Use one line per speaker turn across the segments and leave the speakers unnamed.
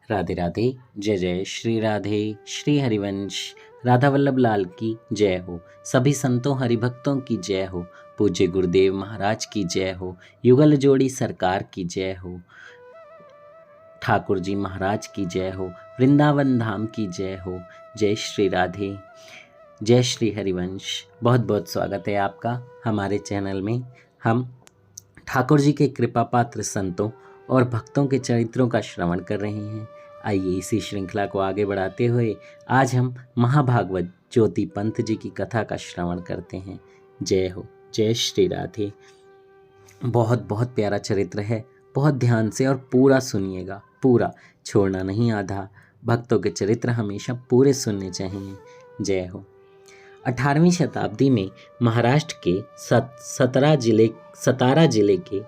राधे राधे। जय जय श्री राधे। श्री हरिवंश राधा वल्लभ लाल की जय हो। सभी संतों हरिभक्तों की जय हो। पूज्य गुरुदेव महाराज की जय हो। युगल जोड़ी सरकार की जय हो। ठाकुर जी महाराज की जय हो। वृंदावन धाम की जय हो। जय श्री राधे। जय श्री हरिवंश। बहुत बहुत स्वागत है आपका हमारे चैनल में। हम ठाकुर जी के कृपा पात्र संतों और भक्तों के चरित्रों का श्रवण कर रहे हैं। आइए इसी श्रृंखला को आगे बढ़ाते हुए आज हम महाभागवत ज्योति पंत जी की कथा का श्रवण करते हैं। जय हो। जय श्री राधे। बहुत बहुत प्यारा चरित्र है। बहुत ध्यान से और पूरा सुनिएगा, पूरा छोड़ना नहीं आधा। भक्तों के चरित्र हमेशा पूरे सुनने चाहिए। जय हो। 18वीं शताब्दी में महाराष्ट्र के सतारा जिले के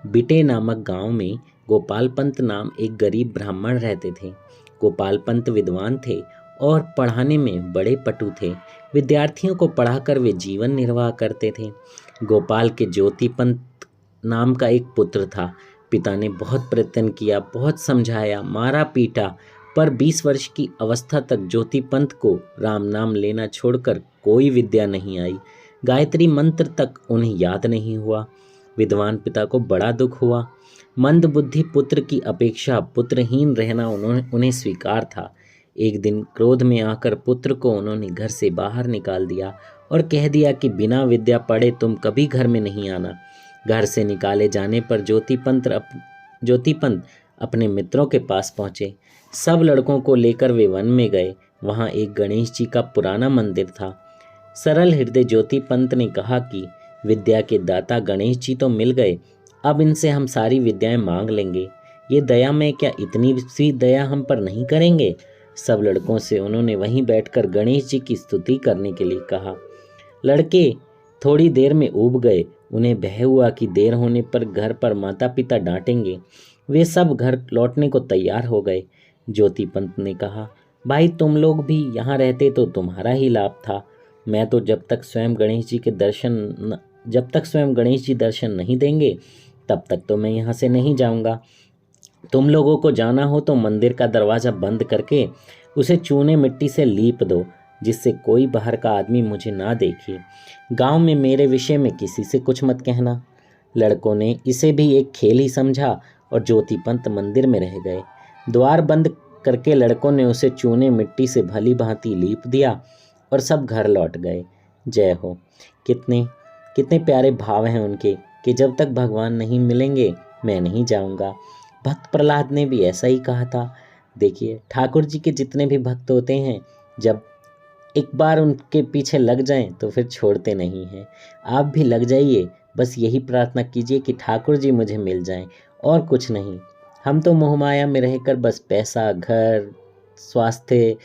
बिटे नामक गांव में गोपाल पंत नाम एक गरीब ब्राह्मण रहते थे। गोपाल पंत विद्वान थे और पढ़ाने में बड़े पटु थे। विद्यार्थियों को पढ़ाकर वे जीवन निर्वाह करते थे। गोपाल के ज्योति पंत नाम का एक पुत्र था। पिता ने बहुत प्रयत्न किया, बहुत समझाया, मारा पीटा, पर 20 वर्ष की अवस्था तक ज्योति पंत को राम नाम लेना छोड़कर कोई विद्या नहीं आई। गायत्री मंत्र तक उन्हें याद नहीं हुआ। विद्वान पिता को बड़ा दुख हुआ। मंद बुद्धि पुत्र की अपेक्षा पुत्रहीन रहना उन्हें स्वीकार था। एक दिन क्रोध में आकर पुत्र को उन्होंने घर से बाहर निकाल दिया और कह दिया कि बिना विद्या पढ़े तुम कभी घर में नहीं आना। घर से निकाले जाने पर ज्योति पंत अपने मित्रों के पास पहुंचे। सब लड़कों को लेकर वे वन में गए। वहां एक गणेश जी का पुराना मंदिर था। सरल हृदय ज्योति पंत ने कहा कि विद्या के दाता गणेश जी तो मिल गए, अब इनसे हम सारी विद्याएं मांग लेंगे। ये दया में क्या इतनी सी दया हम पर नहीं करेंगे? सब लड़कों से उन्होंने वहीं बैठकर गणेश जी की स्तुति करने के लिए कहा। लड़के थोड़ी देर में ऊब गए। उन्हें भय हुआ कि देर होने पर घर पर माता पिता डांटेंगे। वे सब घर लौटने को तैयार हो गए। ज्योति पंत ने कहा, भाई तुम लोग भी यहाँ रहते तो तुम्हारा ही लाभ था। मैं तो जब तक स्वयं गणेश जी दर्शन नहीं देंगे तब तक तो मैं यहाँ से नहीं जाऊँगा। तुम लोगों को जाना हो तो मंदिर का दरवाज़ा बंद करके उसे चूने मिट्टी से लीप दो, जिससे कोई बाहर का आदमी मुझे ना देखे। गांव में मेरे विषय में किसी से कुछ मत कहना। लड़कों ने इसे भी एक खेल ही समझा और ज्योति पंत मंदिर में रह गए। द्वार बंद करके लड़कों ने उसे चूने मिट्टी से भली भांति लीप दिया और सब घर लौट गए। जय हो। कितने प्यारे भाव हैं उनके कि जब तक भगवान नहीं मिलेंगे मैं नहीं जाऊंगा। भक्त प्रहलाद ने भी ऐसा ही कहा था। देखिए, ठाकुर जी के जितने भी भक्त होते हैं, जब एक बार उनके पीछे लग जाएं तो फिर छोड़ते नहीं हैं। आप भी लग जाइए। बस यही प्रार्थना कीजिए कि ठाकुर जी मुझे मिल जाएं और कुछ नहीं। हम तो मोहमाया में रहकर बस पैसा, घर, स्वास्थ्य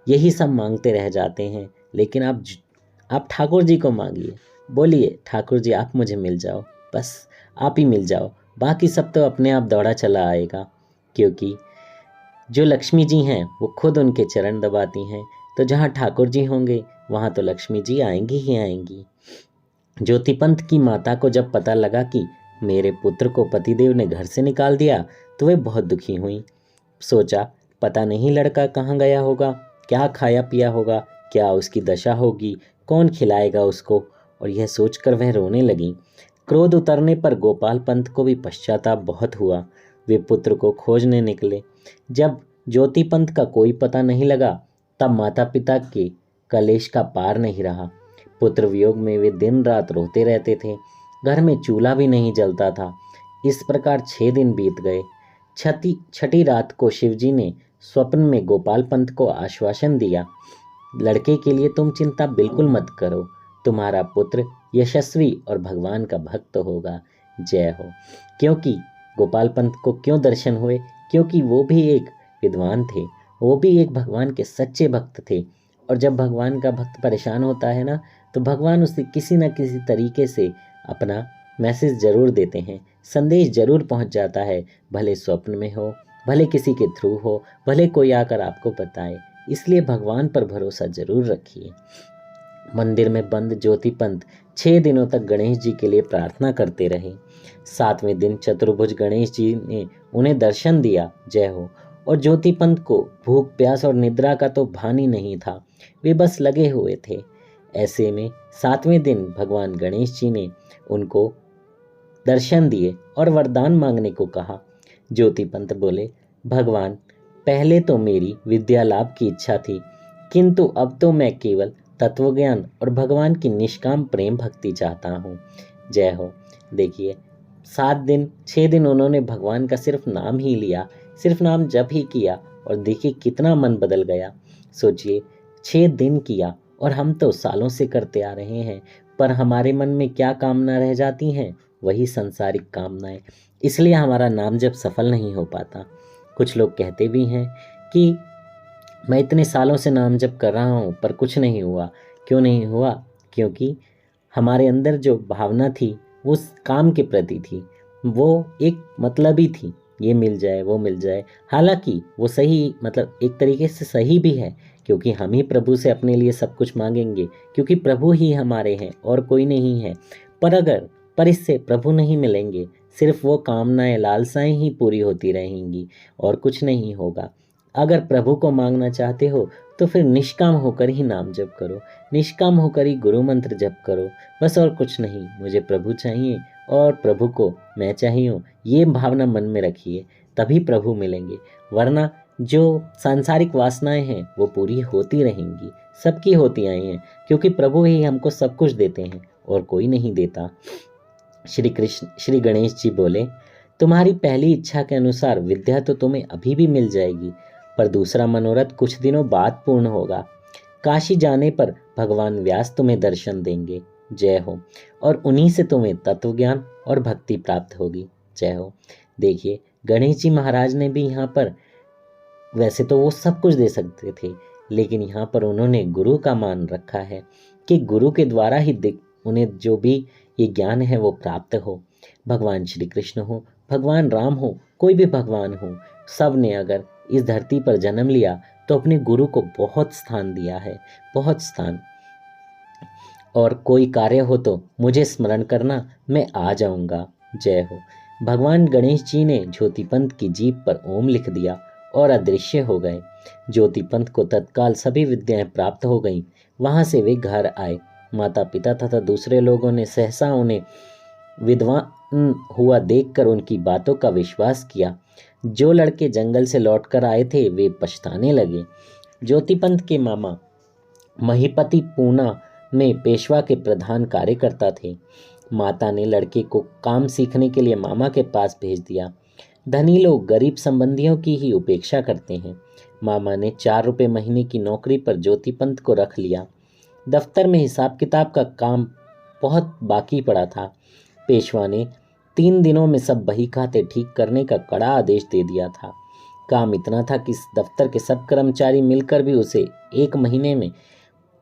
यही सब मांगते रह जाते हैं। लेकिन आप ठाकुर जी को मांगिए। बोलिए, ठाकुर जी आप मुझे मिल जाओ, बस आप ही मिल जाओ। बाकी सब तो अपने आप दौड़ा चला आएगा, क्योंकि जो लक्ष्मी जी हैं वो खुद उनके चरण दबाती हैं। तो जहाँ ठाकुर जी होंगे वहाँ तो लक्ष्मी जी आएंगी ही आएंगी। ज्योति पंत की माता को जब पता लगा कि मेरे पुत्र को पतिदेव ने घर से निकाल दिया तो वे बहुत दुखी हुई। सोचा, पता नहीं लड़का कहाँ गया होगा, क्या खाया पिया होगा, क्या उसकी दशा होगी, कौन खिलाएगा उसको, और यह सोचकर वह रोने लगी। क्रोध उतरने पर गोपाल पंत को भी पश्चाताप बहुत हुआ। वे पुत्र को खोजने निकले। जब ज्योति पंत का कोई पता नहीं लगा तब माता पिता के कलेश का पार नहीं रहा। पुत्र वियोग में वे दिन रात रोते रहते थे। घर में चूल्हा भी नहीं जलता था। इस प्रकार 6 दिन बीत गए। छठी रात को शिवजी ने स्वप्न में गोपाल पंत को आश्वासन दिया, लड़के के लिए तुम चिंता बिल्कुल मत करो, तुम्हारा पुत्र यशस्वी और भगवान का भक्त होगा। जय हो। क्योंकि गोपाल पंत को क्यों दर्शन हुए? क्योंकि वो भी एक विद्वान थे, वो भी एक भगवान के सच्चे भक्त थे। और जब भगवान का भक्त परेशान होता है ना, तो भगवान उसे किसी न किसी तरीके से अपना मैसेज जरूर देते हैं, संदेश जरूर पहुंच जाता है। भले स्वप्न में हो, भले किसी के थ्रू हो, भले कोई आकर आपको बताए। इसलिए भगवान पर भरोसा जरूर रखिए। मंदिर में बंद ज्योति पंत 6 दिनों तक गणेश जी के लिए प्रार्थना करते रहे। 7वें दिन चतुर्भुज गणेश जी ने उन्हें दर्शन दिया। जय हो। और ज्योतिपंत को भूख प्यास और निद्रा का तो भान ही नहीं था। वे बस लगे हुए थे। ऐसे में 7वें दिन भगवान गणेश जी ने उनको दर्शन दिए और वरदान मांगने को कहा। ज्योतिपंत बोले, भगवान, पहले तो मेरी विद्या लाभ की इच्छा थी, किंतु अब तो मैं केवल तत्वज्ञान और भगवान की निष्काम प्रेम भक्ति चाहता हूँ। जय हो। देखिए, 6 दिन उन्होंने भगवान का सिर्फ नाम ही लिया, सिर्फ नाम जप ही किया, और देखिए कितना मन बदल गया। सोचिए, 6 दिन किया और हम तो सालों से करते आ रहे हैं, पर हमारे मन में क्या कामना रह जाती हैं? वही संसारिक कामनाएं। इसलिए हमारा नाम जप सफल नहीं हो पाता। कुछ लोग कहते भी हैं कि मैं इतने सालों से नाम जप कर रहा हूँ पर कुछ नहीं हुआ। क्यों नहीं हुआ? क्योंकि हमारे अंदर जो भावना थी वो उस काम के प्रति थी, वो एक मतलबी थी, ये मिल जाए वो मिल जाए। हालांकि वो सही, मतलब एक तरीके से सही भी है, क्योंकि हम ही प्रभु से अपने लिए सब कुछ मांगेंगे, क्योंकि प्रभु ही हमारे हैं और कोई नहीं है। पर इससे प्रभु नहीं मिलेंगे, सिर्फ वो कामनाएं लालसाएं ही पूरी होती रहेंगी और कुछ नहीं होगा। अगर प्रभु को मांगना चाहते हो तो फिर निष्काम होकर ही नाम जप करो, निष्काम होकर ही गुरु मंत्र जप करो, बस और कुछ नहीं। मुझे प्रभु चाहिए और प्रभु को मैं चाहिए, ये भावना मन में रखिए, तभी प्रभु मिलेंगे। वरना जो सांसारिक वासनाएं हैं वो पूरी होती रहेंगी, सबकी होती आई हैं, क्योंकि प्रभु ही हमको सब कुछ देते हैं और कोई नहीं देता। श्री गणेश जी बोले, तुम्हारी पहली इच्छा के अनुसार विद्या तो तुम्हें अभी भी मिल जाएगी, पर दूसरा मनोरथ कुछ दिनों बाद पूर्ण होगा। काशी जाने पर भगवान व्यास तुम्हें दर्शन देंगे। जय हो। और उन्हीं से तुम्हें तत्वज्ञान और भक्ति प्राप्त होगी। जय हो। देखिए, गणेश जी महाराज ने भी यहाँ पर, वैसे तो वो सब कुछ दे सकते थे, लेकिन यहाँ पर उन्होंने गुरु का मान रखा है कि गुरु के द्वारा ही उन्हें जो भी ये ज्ञान है वो प्राप्त हो। भगवान श्री कृष्ण हो, भगवान राम हो, कोई भी भगवान हो, सब ने अगर इस धरती पर जन्म लिया तो अपने गुरु को बहुत स्थान दिया है, बहुत स्थान। और कोई कार्य हो तो मुझे स्मरण करना, मैं आ जाऊंगा। जय हो। भगवान गणेश जी ने ज्योतिपंत की जीभ पर ओम लिख दिया और अदृश्य हो गए। ज्योतिपंत को तत्काल सभी विद्याएं प्राप्त हो गईं। वहां से वे घर आए। माता पिता तथा दूसरे लोगों ने सहसा उन्हें विद्वान हुआ देखकर उनकी बातों का विश्वास किया। जो लड़के जंगल से लौटकर आए थे वे पछताने लगे। ज्योतिपंत के मामा महीपति पूना में पेशवा के प्रधान कार्यकर्ता थे। माता ने लड़के को काम सीखने के लिए मामा के पास भेज दिया। धनी लोग गरीब संबंधियों की ही उपेक्षा करते हैं। मामा ने 4 रुपये महीने की नौकरी पर ज्योतिपंत को रख लिया। दफ्तर में हिसाब किताब का काम बहुत बाकी पड़ा था। पेशवा ने 3 दिनों में सब बही खाते ठीक करने का कड़ा आदेश दे दिया था। काम इतना था कि दफ्तर के सब कर्मचारी मिलकर भी उसे 1 महीने में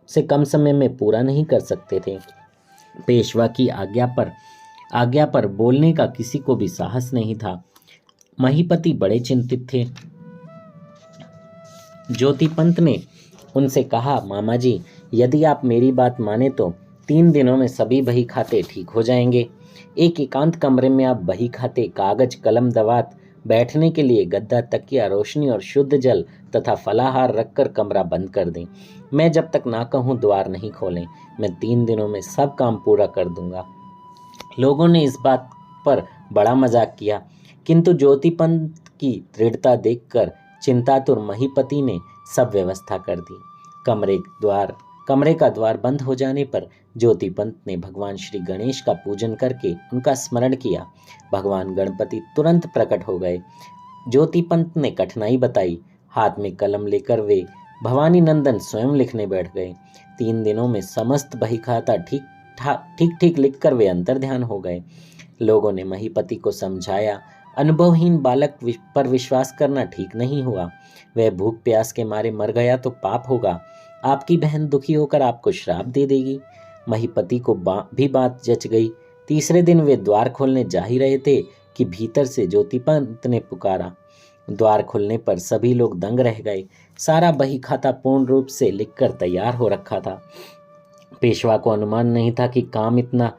से कम समय में पूरा नहीं कर सकते थे। पेशवा की आज्ञा पर बोलने का किसी को भी साहस नहीं था। महीपति बड़े चिंतित थे। ज्योतिपंत ने उनसे कहा, मामा जी, यदि आप मेरी बात माने तो 3 दिनों में सभी बही खाते ठीक हो जाएंगे। एक एकांत कमरे में आप बही खाते, कागज, कलम, दवात, बैठने के लिए गद्दा, तकिया, रोशनी और शुद्ध जल तथा फलाहार रखकर कमरा बंद कर दें। मैं जब तक ना कहूँ द्वार नहीं खोलें। मैं 3 दिनों में सब काम पूरा कर दूंगा। लोगों ने इस बात पर बड़ा मजाक किया, किंतु ज्योतिपंत की दृढ़ता देखकर चिंतातुर महीपति ने सब व्यवस्था कर दी। कमरे का द्वार बंद हो जाने पर ज्योतिपंत ने भगवान श्री गणेश का पूजन करके उनका स्मरण किया। भगवान गणपति तुरंत प्रकट हो गए। ज्योतिपंत ने कठिनाई बताई। हाथ में कलम लेकर वे भवानी नंदन स्वयं लिखने बैठ गए। 3 दिनों में समस्त बही खाता ठीक लिखकर वे अंतर ध्यान हो गए। लोगों ने महीपति को समझाया, अनुभवहीन बालक पर विश्वास करना ठीक नहीं हुआ। वह भूख प्यास के मारे मर गया तो पाप होगा। आपकी बहन दुखी होकर आपको श्राप दे देगी। महीपति को भी बात जच गई। तीसरे दिन वे द्वार खोलने जा ही रहे थे कि भीतर से ज्योतिपंत ने पुकारा। द्वार खुलने पर सभी लोग दंग रह गए। सारा बही खाता पूर्ण रूप से लिखकर तैयार हो रखा था। पेशवा को अनुमान नहीं था कि काम इतना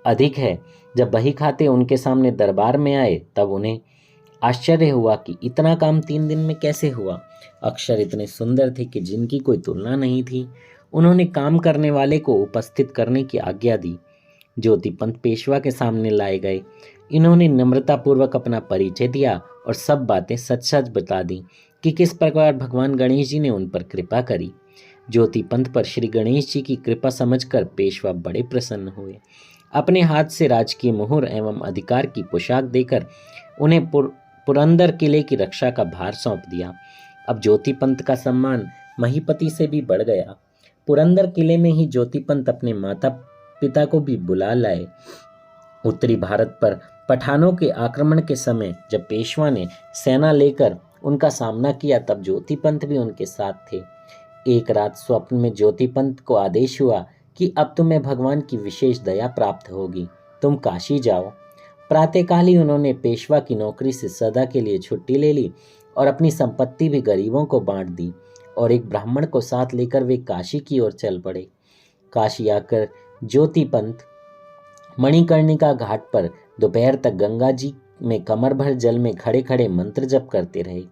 अधिक है। जब बही खाते उनके सामने दरबार में आए तब उन्हें आश्चर्य हुआ कि इतना काम 3 दिन में कैसे हुआ। अक्षर इतने सुंदर थे कि जिनकी कोई तुलना नहीं थी। उन्होंने काम करने वाले को उपस्थित करने की आज्ञा दी। ज्योतिपंत पेशवा के सामने लाए गए। इन्होंने नम्रतापूर्वक अपना परिचय दिया और सब बातें सच सच बता दी कि किस प्रकार भगवान गणेश जी ने उन पर कृपा करी। ज्योतिपंत पर श्री गणेश जी की कृपा समझकर पेशवा बड़े प्रसन्न हुए। अपने हाथ से राजकीय मोहर एवं अधिकार की पोशाक देकर उन्हें पुरंदर किले की रक्षा का भार सौंप दिया। अब ज्योतिपंत का सम्मान महीपति से भी बढ़ गया। पुरंदर किले में ही ज्योतिपंत अपने माता पिता को भी बुला लाए। उत्तरी भारत पर पठानों के आक्रमण के समय जब पेशवा ने सेना लेकर उनका सामना किया तब ज्योतिपंत भी उनके साथ थे। एक रात स्वप्न में ज्योतिपंत को आदेश हुआ कि अब तुम्हें भगवान की विशेष दया प्राप्त होगी, तुम काशी जाओ। प्रातःकाल ही उन्होंने पेशवा की नौकरी से सदा के लिए छुट्टी ले ली और अपनी संपत्ति भी गरीबों को बांट दी और एक ब्राह्मण को साथ लेकर वे काशी की ओर चल पड़े। काशी आकर ज्योतिपंत मणिकर्णिका घाट पर दोपहर तक गंगा जी में कमर भर जल में खड़े खड़े मंत्र जप करते रहे।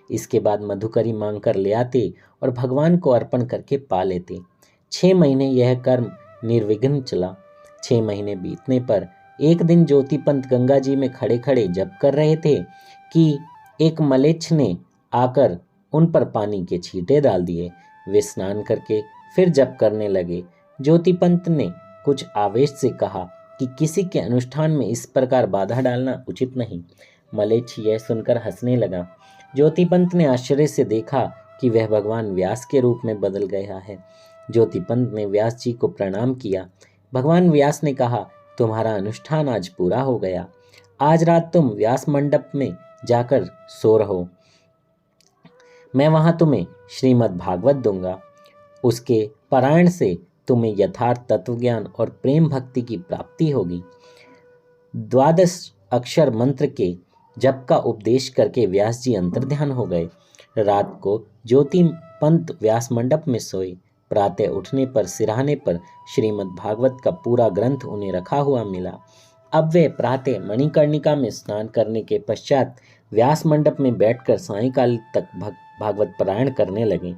इसके बाद मधुकरी मांगकर ले आते और भगवान को अर्पण करके पा लेते। 6 महीने यह कर्म निर्विघ्न चला। 6 महीने बीतने पर एक दिन ज्योतिपंत गंगा जी में खड़े खड़े जप कर रहे थे कि एक मलेच्छ ने आकर उन पर पानी के छींटे डाल दिए। वे स्नान करके फिर जप करने लगे। ज्योतिपंत ने कुछ आवेश से कहा कि किसी के अनुष्ठान में इस प्रकार बाधा डालना उचित नहीं। मलेच्छ यह सुनकर हंसने लगा। ज्योतिपंत ने आश्चर्य से देखा कि वह भगवान व्यास के रूप में बदल गया है। ज्योतिपंत ने व्यास जी को प्रणाम किया। भगवान व्यास ने कहा, तुम्हारा अनुष्ठान आज पूरा हो गया। आज रात तुम व्यास मंडप में जाकर सो रहो। मैं वहां तुम्हें श्रीमद् भागवत दूंगा। उसके पारायण से तुम्हें यथार्थ तत्वज्ञान और प्रेम भक्ति की प्राप्ति होगी। 12 अक्षर मंत्र के जप का उपदेश करके व्यास जी अंतर्ध्यान हो गए। रात को ज्योतिपंत व्यास मंडप में सोए। प्रातः उठने पर सिरहाने पर श्रीमद् भागवत का पूरा ग्रंथ उन्हें रखा हुआ मिला। अब वे प्रातः मणिकर्णिका में स्नान करने के पश्चात व्यास मंडप में बैठकर सायंकाल तक भागवत पारायण करने लगे।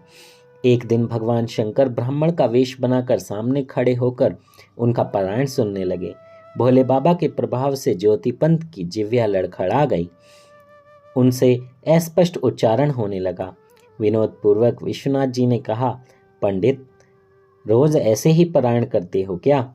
एक दिन भगवान शंकर ब्राह्मण का वेश बनाकर सामने खड़े होकर उनका पारायण सुनने लगे। भोले बाबा के प्रभाव से ज्योतिपंत की जिह्वा लड़खड़ा गई। उनसे अस्पष्ट उच्चारण होने लगा। विनोद पूर्वक विश्वनाथ जी ने कहा, पंडित रोज ऐसे ही पारायण करते हो क्या?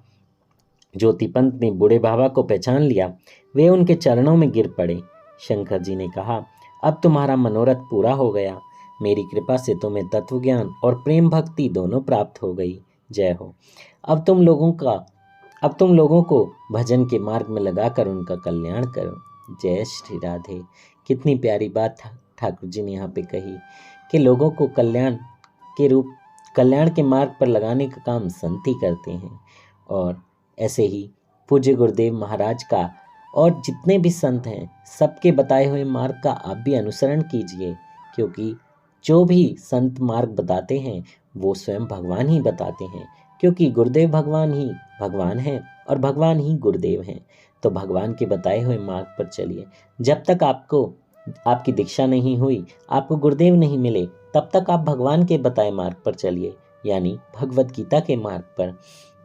ज्योतिपंत ने बूढ़े बाबा को पहचान लिया। वे उनके चरणों में गिर पड़े। शंकर जी ने कहा, अब तुम्हारा मनोरथ पूरा हो गया। मेरी कृपा से तुम्हें तत्वज्ञान और प्रेम भक्ति दोनों प्राप्त हो गई। जय हो। अब तुम लोगों को भजन के मार्ग में लगाकर उनका कल्याण करो। जय श्री राधे। कितनी प्यारी बात ठाकुर जी ने यहाँ पे कही कि लोगों को कल्याण के मार्ग पर लगाने का काम संत ही करते हैं। और ऐसे ही पूज्य गुरुदेव महाराज का और जितने भी संत हैं सबके बताए हुए मार्ग का आप भी अनुसरण कीजिए, क्योंकि जो भी संत मार्ग बताते हैं वो स्वयं भगवान ही बताते हैं, क्योंकि गुरुदेव भगवान ही भगवान हैं और भगवान ही गुरुदेव हैं। तो भगवान के बताए हुए मार्ग पर चलिए। जब तक आपकी दीक्षा नहीं हुई, आपको गुरुदेव नहीं मिले, तब तक आप भगवान के बताए मार्ग पर चलिए, यानी भगवत गीता के मार्ग पर,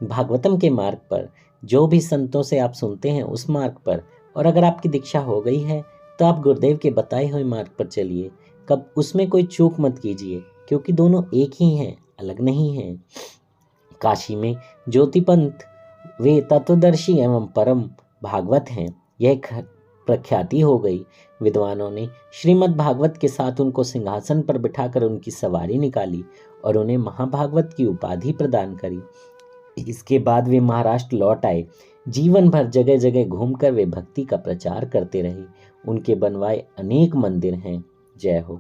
भागवतम के मार्ग पर, जो भी संतों से आप सुनते हैं उस मार्ग पर। और अगर आपकी दीक्षा हो गई है तो आप गुरुदेव के बताए हुए मार्ग पर चलिए। कब उसमें कोई चूक मत कीजिए, क्योंकि दोनों एक ही हैं, अलग नहीं हैं। काशी में ज्योतिपंत वे तत्वदर्शी एवं परम भागवत हैं, यह प्रख्याति हो गई। विद्वानों ने श्रीमद् भागवत के साथ उनको सिंहासन पर बिठाकर उनकी सवारी निकाली और उन्हें महाभागवत की उपाधि प्रदान करी। इसके बाद वे महाराष्ट्र लौट आए। जीवन भर जगह जगह घूमकर वे भक्ति का प्रचार करते रहे। उनके बनवाए अनेक मंदिर हैं। जय हो।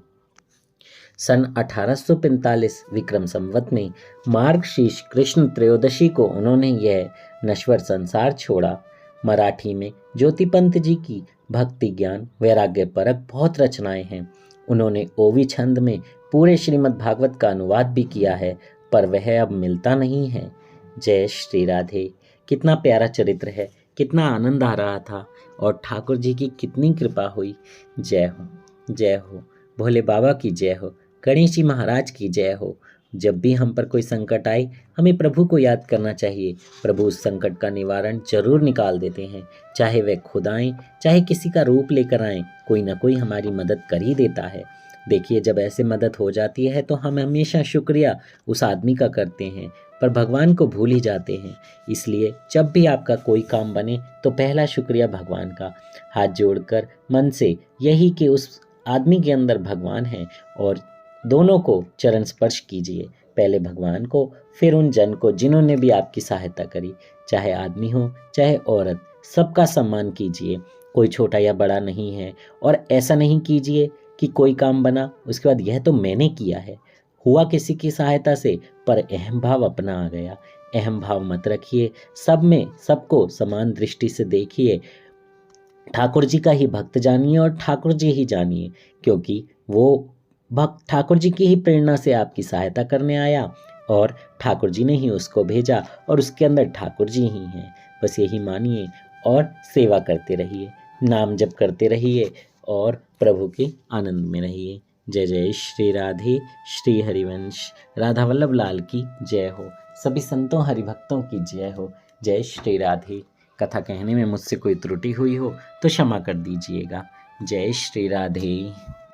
सन 1845 विक्रम संवत में मार्गशीर्ष कृष्ण त्रयोदशी को उन्होंने यह नश्वर संसार छोड़ा। मराठी में ज्योतिपंत जी की भक्ति ज्ञान वैराग्य परक बहुत रचनाएं हैं। उन्होंने ओवी छंद में पूरे श्रीमद् भागवत का अनुवाद भी किया है, पर वह अब मिलता नहीं है। जय श्री राधे। कितना प्यारा चरित्र है कितना आनंद आ रहा था और ठाकुर जी की कितनी कृपा हुई। जय हो, जय हो, भोले बाबा की जय हो, गणेश जी महाराज की जय हो। जब भी हम पर कोई संकट आए हमें प्रभु को याद करना चाहिए। प्रभु उस संकट का निवारण जरूर निकाल देते हैं। चाहे वे खुद आएं, चाहे किसी का रूप लेकर आएं, कोई ना कोई हमारी मदद कर ही देता है। देखिए, जब ऐसे मदद हो जाती है तो हम हमेशा शुक्रिया उस आदमी का करते हैं, पर भगवान को भूल ही जाते हैं। इसलिए जब भी आपका कोई काम बने तो पहला शुक्रिया भगवान का। हाथ जोड़कर मन से यही कि उस आदमी के अंदर भगवान है और दोनों को चरण स्पर्श कीजिए। पहले भगवान को, फिर उन जन को जिन्होंने भी आपकी सहायता करी, चाहे आदमी हो चाहे औरत, सबका सम्मान कीजिए। कोई छोटा या बड़ा नहीं है। और ऐसा नहीं कीजिए कि कोई काम बना उसके बाद यह तो मैंने किया है, हुआ किसी की सहायता से, पर अहम भाव अपना आ गया। अहम भाव मत रखिए। सब में सबको समान दृष्टि से देखिए। ठाकुर जी का ही भक्त जानिए और ठाकुर जी ही जानिए, क्योंकि वो भक्त ठाकुर जी की ही प्रेरणा से आपकी सहायता करने आया और ठाकुर जी ने ही उसको भेजा और उसके अंदर ठाकुर जी ही हैं। बस यही मानिए और सेवा करते रहिए, नाम जप करते रहिए और प्रभु के आनंद में रहिए। जय जय श्री राधे श्री हरिवंश। राधा वल्लभ लाल की जय हो। सभी संतों हरिभक्तों की जय हो। जय श्री राधे। कथा कहने में मुझसे कोई त्रुटि हुई हो तो क्षमा कर दीजिएगा। जय श्री राधे।